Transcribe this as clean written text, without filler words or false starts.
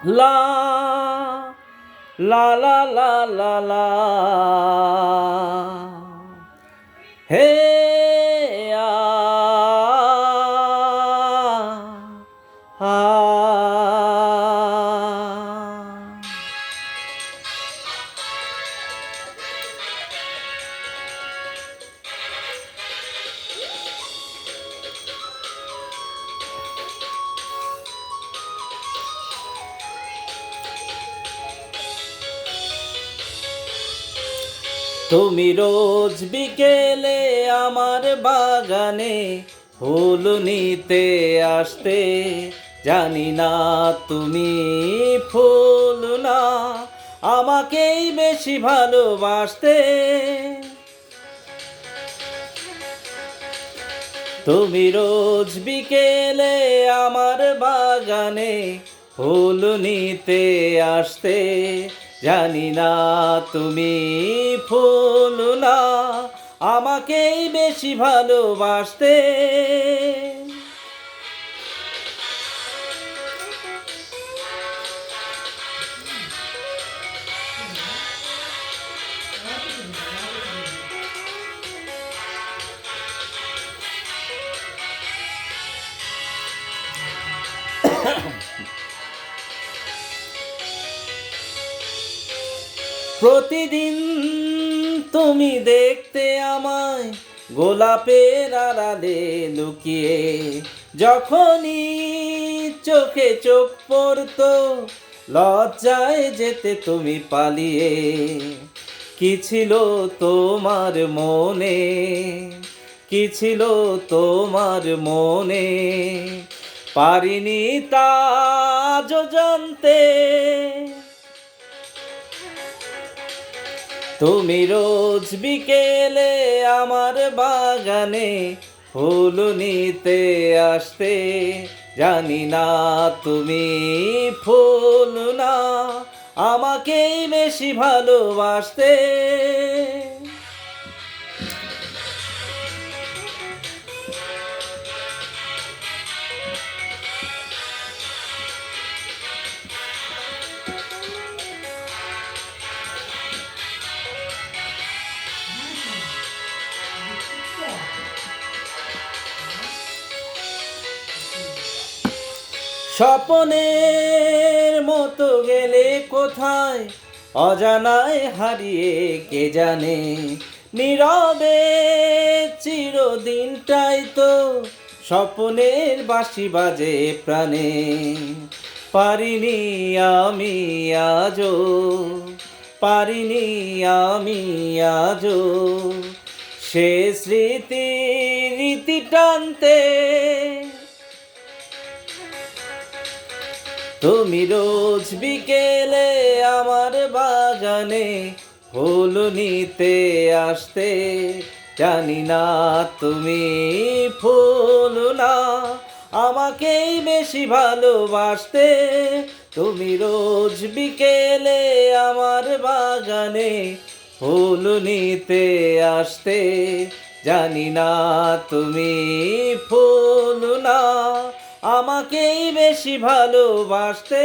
লা লা লা লা লা লা হে আ আ তুমি রোজ বিকেলে আমার বাগানে ফুল নিতে আসতে, জানি না তুমি ফুল না আমাকেই বেশি ভালোবাসতে। তুমি রোজ বিকেলে আমার বাগানে ফুল নিতে আসতে, জানি না তুমি ফুল না আমাকেই বেশি ভালোবাসতে। প্রতিদিন তুমি দেখতে আমায় গোলাপের আড়ালে লুকিয়ে, যখনই চোখে চোখ পড়তো লজ্জায় যেতে তুমি পালিয়ে। কি ছিল তোমার মনে, কি ছিল তোমার মনে, পারিনি তা আজও জানতে। তুমি রোজ বিকেলে আমার বাগানে ফুল নিতে আসতে, জানি না তুমি ফুল না আমাকেই বেশি ভালোবাসতে। স্বপ্নের মতো গেলে কোথায় অজানায় হারিয়ে কে জানে, নীরবে চিরদিনটাই তো স্বপ্নের বাঁশি বাজে প্রাণে। পারিনি আমি আজও, পারিনি আমি আজও সে স্মৃতি রীতি টানতে। তুমি রোজ বিকেলে আমার বাগানে ফুল নিতে আসতে, জানি না তুমি ফুল না আমাকেই বেশি ভালোবাসতে। তুমি রোজ বিকেলে আমার বাগানে ফুল নিতে আসতে, জানি না তুমি ফুল না আমাকেই বেশি ভালোবাসতে।